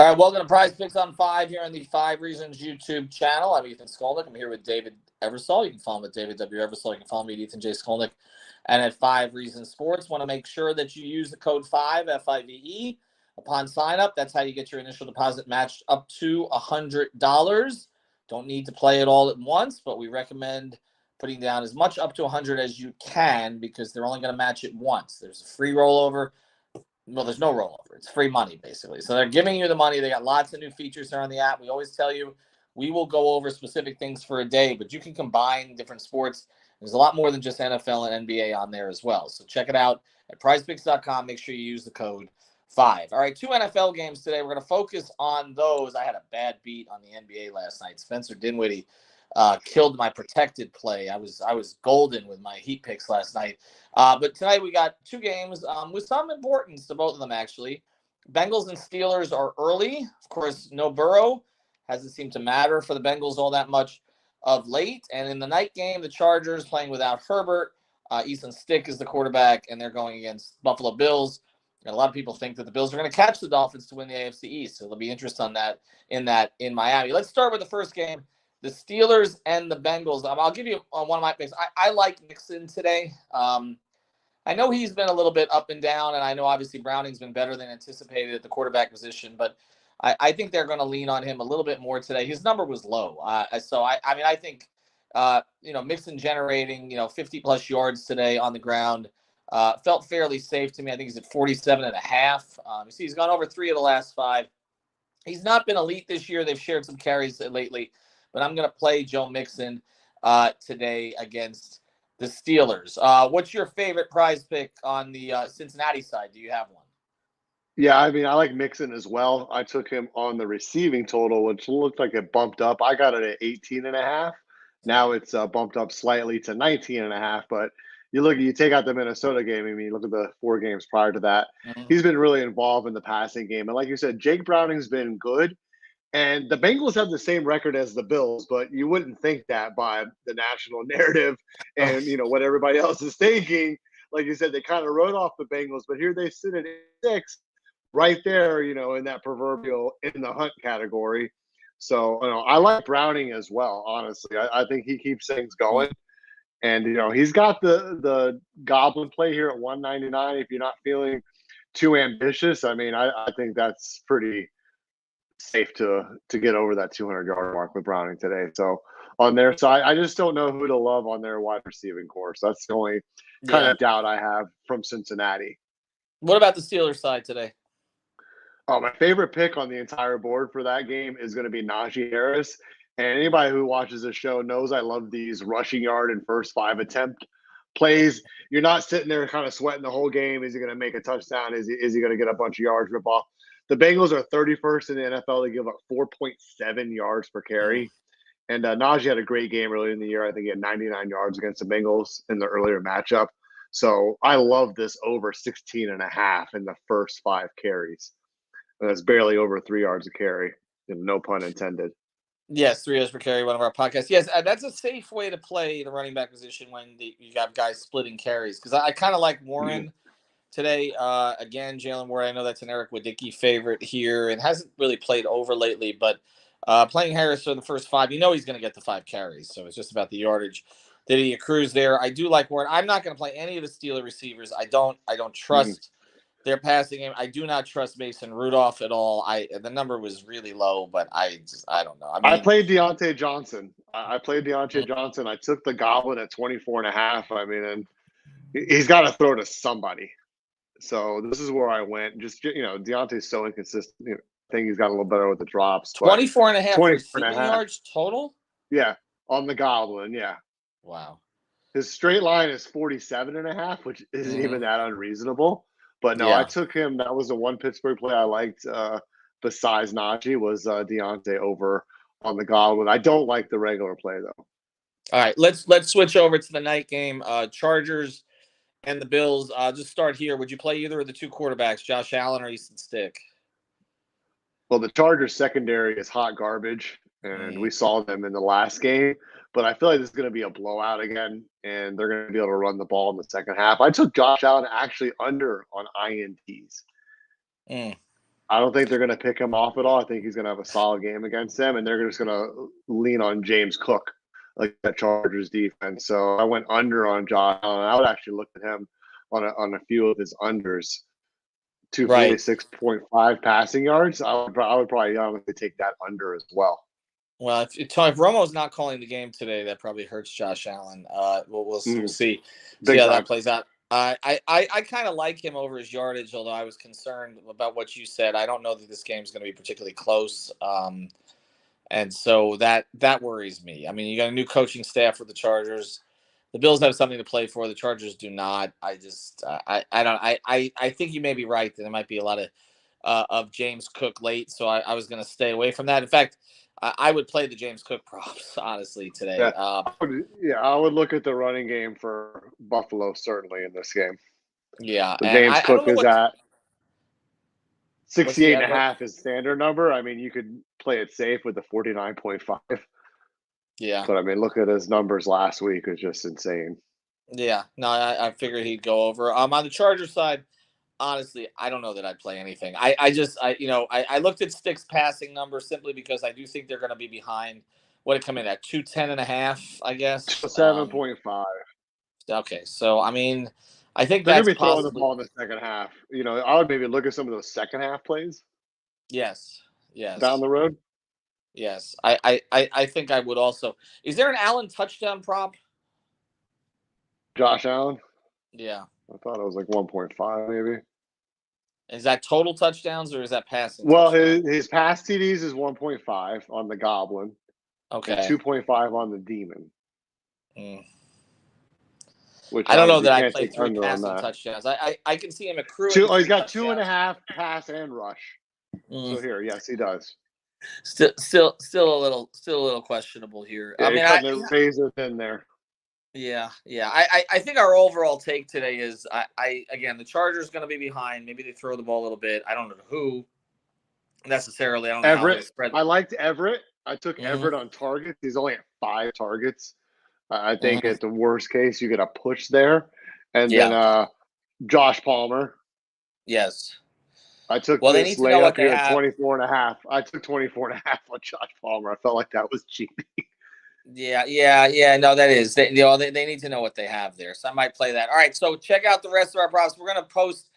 All right, welcome to Prize Picks on 5 here on the 5 Reasons YouTube channel. I'm Ethan Skolnick. I'm here with David Eversole. You can follow him at David W. Eversole. You can follow me at Ethan J. Skolnick and at 5 Reasons Sports. Want to make sure that you use the code 5, F-I-V-E, upon sign up. That's how you get your initial deposit matched up to $100. Don't need to play it all at once, but we recommend putting down as much up to $100 as you can because they're only going to match it once. There's a free rollover. Well, there's no rollover. It's free money, basically. So they're giving you the money. They got lots of new features there on the app. We always tell you we will go over specific things for a day, but you can combine different sports. There's a lot more than just NFL and NBA on there as well. So check it out at PrizePicks.com. Make sure you use the code 5. All right, 2 NFL games today. We're going to focus on those. I had a bad beat on the NBA last night. Spencer Dinwiddie killed my protected play. I was golden with my Heat picks last night. But tonight we got 2 games with some importance to both of them, actually. Bengals and Steelers are early. Of course, no Burrow. Hasn't seemed to matter for the Bengals all that much of late. And in the night game, the Chargers playing without Herbert. Easton Stick is the quarterback, and they're going against Buffalo Bills. And a lot of people think that the Bills are going to catch the Dolphins to win the AFC East. So there'll be interest on that in Miami. Let's start with the first game. The Steelers and the Bengals. I'll give you one of my picks. I like Mixon today. I know he's been a little bit up and down, and I know obviously Browning's been better than anticipated at the quarterback position, but I think they're going to lean on him a little bit more today. His number was low. So I think, Mixon generating, 50-plus yards today on the ground felt fairly safe to me. I think he's at 47.5. You see, he's gone over 3 of the last 5. He's not been elite this year. They've shared some carries lately. But I'm going to play Joe Mixon today against the Steelers. What's your favorite prize pick on the Cincinnati side? Do you have one? Yeah, I mean, I like Mixon as well. I took him on the receiving total, which looked like it bumped up. I got it at 18.5. Now it's bumped up slightly to 19.5. But you take out the Minnesota game. I mean, you look at the 4 games prior to that. Mm-hmm. He's been really involved in the passing game. And like you said, Jake Browning's been good. And the Bengals have the same record as the Bills, but you wouldn't think that by the national narrative and, what everybody else is thinking. Like you said, they kind of wrote off the Bengals, but here they sit at 6 right there, in that proverbial in the hunt category. So, I like Browning as well, honestly. I think he keeps things going. And, he's got the goblin play here at 199. If you're not feeling too ambitious, I mean, I think that's pretty safe to get over that 200-yard mark with Browning today. So on their side, I just don't know who to love on their wide receiving course. That's the only kind of doubt I have from Cincinnati. What about the Steelers side today? Oh, my favorite pick on the entire board for that game is going to be Najee Harris. And anybody who watches the show knows I love these rushing yard and first 5 attempt plays. You're not sitting there kind of sweating the whole game. Is he going to make a touchdown? Is he going to get a bunch of yards rip off? The Bengals are 31st in the NFL. They give up 4.7 yards per carry. And Najee had a great game earlier in the year. I think he had 99 yards against the Bengals in the earlier matchup. So I love this over 16.5 in the first 5 carries. And that's barely over 3 yards a carry. No pun intended. Yes, 3 yards per carry, one of our podcasts. Yes, that's a safe way to play the running back position when you got guys splitting carries. Because I kind of like Warren today. Again, Jalen Ward, I know that's an Eric Wadicki favorite here and hasn't really played over lately. But playing Harris for the first 5, he's going to get the 5 carries. So it's just about the yardage that he accrues there. I do like Warren. I'm not going to play any of the Steeler receivers. I don't trust their passing game. I do not trust Mason Rudolph at all. The number was really low, but I don't know. I played Deontay Johnson. I took the Goblin at 24.5. I mean, and he's got to throw to somebody. So this is where I went. Just, Deontay's so inconsistent. I think he's got a little better with the drops. 24.5 receiving yards total? Yeah, on the Goblin, yeah. Wow. His straight line is 47.5, which isn't even that unreasonable. But no, I took him. That was the one Pittsburgh play I liked besides Najee was Deontay over on the Goblin. I don't like the regular play, though. All right, let's switch over to the night game. Chargers and the Bills. Just start here. Would you play either of the 2 quarterbacks, Josh Allen or Easton Stick? Well, the Chargers secondary is hot garbage, and we saw them in the last game. But I feel like this is going to be a blowout again, and they're going to be able to run the ball in the second half. I took Josh Allen actually under on INTs. I don't think they're going to pick him off at all. I think he's going to have a solid game against them, and they're just going to lean on James Cook, like that Chargers defense. So I went under on Josh Allen. I would actually look at him on a few of his unders. Right. 246.5 passing yards. I would probably honestly take that under as well. Well, if Romo's not calling the game today, that probably hurts Josh Allen. We'll see Big how time. that plays out. I kind of like him over his yardage, although I was concerned about what you said. I don't know that this game is going to be particularly close, and so that worries me. I mean, you got a new coaching staff with the Chargers. The Bills have something to play for. The Chargers do not. I just I think you may be right that there might be a lot of James Cook late, so I was going to stay away from that. In fact, I would play the James Cook props honestly today. I would look at the running game for Buffalo certainly in this game. Yeah, so and James Cook is at 68.5 is standard number. I mean, you could play it safe with the 49.5. Yeah, but I mean, look at his numbers last week; it's just insane. Yeah, no, I figured he'd go over. On the Chargers side, honestly, I don't know that I'd play anything. I looked at Stick's passing number simply because I do think they're going to be behind. What it come in at 210.5, I guess. 7.5. Okay, so I mean, I think they're that's going to be throwing the possibly. ball in the second half. I would maybe look at some of those second half plays. Yes. Down the road. Yes, I think I would also. Is there an Allen touchdown prop? Josh Allen? Yeah. I thought it was like 1.5 maybe. Is that total touchdowns or is that passing? Well, his pass TDs is 1.5 on the Goblin. Okay. And 2.5 on the Demon. Which I don't know that I play 3 passing touchdowns. I can see him accruing. He's got 2.5 pass and rush. So here, yes, he does. Still a little questionable here. Yeah, I mean, the razor thin there. Yeah. I think our overall take today is again the Chargers going to be behind. Maybe they throw the ball a little bit. I don't know who necessarily. I don't know Everett. How they spread. I liked Everett. I took Everett on targets. He's only at 5 targets. I think at the worst case you get a push there, and then Josh Palmer. Yes. I took this layup here at 24.5. I took 24.5 on Josh Palmer. I felt like that was cheating. Yeah. No, that is. They need to know what they have there. So I might play that. All right. So check out the rest of our props. We're going to post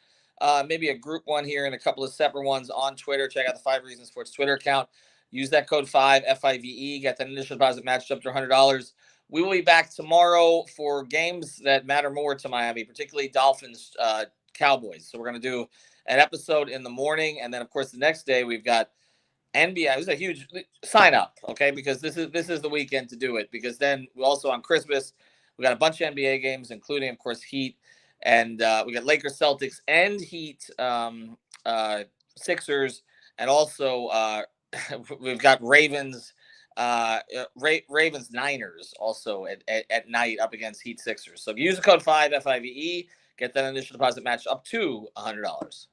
maybe a group one here and a couple of separate ones on Twitter. Check out the 5 Reasons Sports Twitter account. Use that code 5 FIVE. Get that initial deposit matched up to $100. We will be back tomorrow for games that matter more to Miami, particularly Dolphins, Cowboys. So we're going to do an episode in the morning, and then of course the next day we've got NBA. It was a huge sign up, okay? Because this is the weekend to do it. Because then we also on Christmas we got a bunch of NBA games, including of course Heat, and we got Lakers, Celtics, and Heat, Sixers, and also we've got Ravens. Ravens Niners also at night up against Heat Sixers. So if you use the code 5 FIVE, get that initial deposit match up to $100.